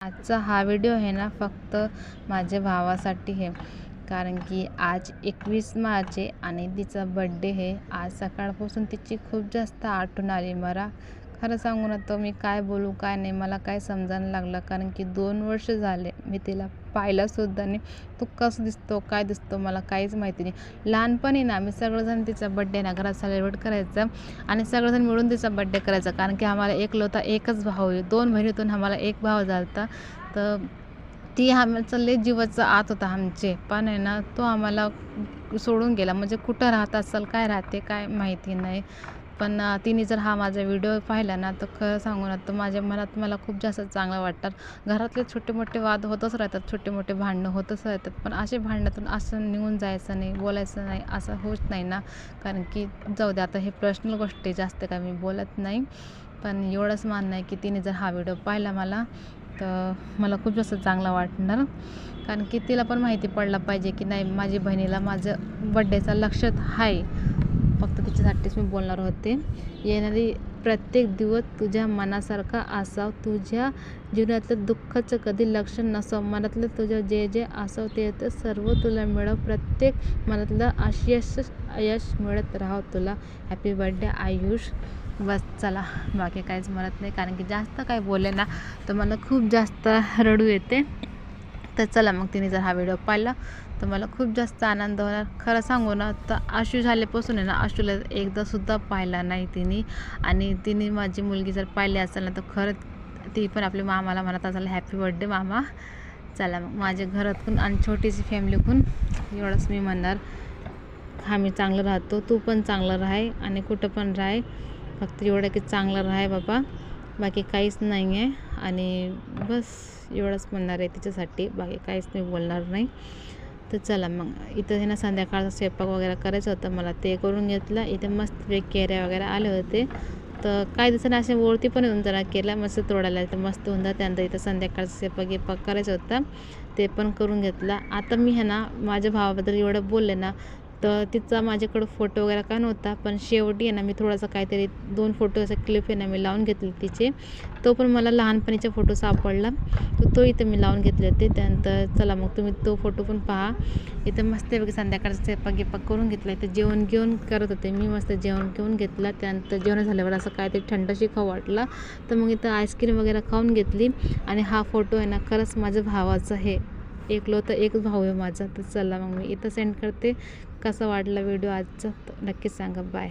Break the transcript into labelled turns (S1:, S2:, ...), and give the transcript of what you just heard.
S1: आजचा हा व्हिडिओ आहे ना फक्त माझ्या भावासाठी आहे. कारण की आज 21 मार्च आहे आणि तिचा बड्डे आहे. आज सकाळपासून तिची खूप जास्त आठवण आली मला. खरं सांगू ना तर मी काय बोलू काय नाही मला काय समजायला लागलं. कारण की 2 वर्ष झाले मी तिला पाहिलंसुद्धा नाही. तो कसं दिसतो काय दिसतो मला काहीच माहिती नाही. लहानपणी ना आम्ही सगळेजण तिचा बड्डे ना घरात सेलिब्रेट करायचं आणि सगळेजण मिळून तिचा बड्डे करायचा. कारण की आम्हाला एकच भाऊ आहे. 2 बहिणीतून आम्हाला एक भाव झाला होता. तर ती आमचा लय जीवाचा आत होता आमचे. पण आहे ना तो आम्हाला सोडून गेला. म्हणजे कुठं राहत असेल काय राहते काय माहिती नाही. पण तिने जर हा माझा व्हिडिओ पाहिला ना तर खरं सांगू ना तर माझ्या मनात मला खूप जास्त चांगलं वाटतं. घरातले छोटे मोठे वाद होतच राहतात, छोटे मोठे भांडणं होतच राहतात. पण असे भांडणातून असं निघून जायचं नाही, बोलायचं नाही असं होत नाही ना. कारण की जाऊ दे आता हे पर्सनल गोष्टी जास्त काय मी बोलत नाही. पण एवढंच मानणं आहे की तिने जर हा व्हिडिओ पाहिला मला तर मला खूप जास्त चांगलं वाटणार. कारण की तिला पण माहिती पडलं पाहिजे की नाही माझी बहिणीला माझं बड्डेचा लक्षात आहे. फक्त तिच्यासाठीच मी बोलणार होते. येणारी प्रत्येक दिवस तुझ्या मनासारखा असावं, तुझ्या जीवनातलं दुःखाचं कधी लक्ष नसावं, मनातलं तुझं जे जे असावं ते सर्व तुला मिळव, प्रत्येक मनातलं यश मिळत राहावं तुला. Happy birthday Ayush. बस चला बाकी काहीच म्हणत नाही. कारण की जास्त काय बोलले ना तर मला खूप जास्त रडू येते. तर चला मग तिने जर हा व्हिडिओ पाहिला तर मला खूप जास्त आनंद होणार. खरं सांगू ना तर आशू झाल्यापासून आहे ना आशूला एकदासुद्धा पाहिला नाही तिने. आणि तिने माझी मुलगी जर पाहिली असेल ना तर खरंच ती पण आपल्या मामाला म्हणत असेल हॅपी बर्थडे मामा. चला मग माझ्या घरातून आणि छोटीशी फॅमिलीतून एवढंच मी म्हणणार. आम्ही चांगलं राहतो, तू पण चांगलं राहाय आणि कुठं पण राहाय. फक्त एवढं की चांगलं राहाय बाबा, बाकी काहीच नाही आहे. आणि बस एवढंच म्हणणार आहे तिच्यासाठी, बाकी काहीच मी बोलणार नाही. तर चला मग इथं हे ना संध्याकाळचा स्वयंपाक वगैरे करायचं होतं मला, ते करून घेतलं. इथे मस्त केऱ्या वगैरे आले होते तर काही दिवसांनी असे वरती पण येऊन जरा केला मस्त तोडायला तर मस्त होऊन जातं. त्यानंतर इथं संध्याकाळचा स्वयंपाक करायचं होतं ते पण करून घेतला. आता मी आहे ना माझ्या भावाबद्दल एवढं बोलले ना तर तिचा माझ्याकडं फोटो वगैरे काय नव्हता. पण शेवटी आहे ना मी थोडासा काहीतरी 2 फोटो असे क्लिप आहे ना मी लावून घेतले तिचे. तो पण मला लहानपणीचा फोटो सापडला तर तो इथं मी लावून घेतले होते. त्यानंतर चला मग तुम्ही तो फोटो पण पहा. इथं मस्तपैकी संध्याकाळचा स्वयंपाक करून घेतला. इथं जेवण घेऊन करत होते मी, मस्त जेवण घेऊन घेतला. त्यानंतर जेवण झाल्यावर असं काहीतरी थंडशी खाऊ वाटला तर मग इथं आईस्क्रीम वगैरे खाऊन घेतली. आणि हा फोटो आहे ना खरंच माझ्या भावाचा आहे. एक भाऊ आहे माझा. तर चला मग मी इथं सेंड करते. कसा वाटला व्हिडिओ आजचा तर नक्कीच सांगा. बाय.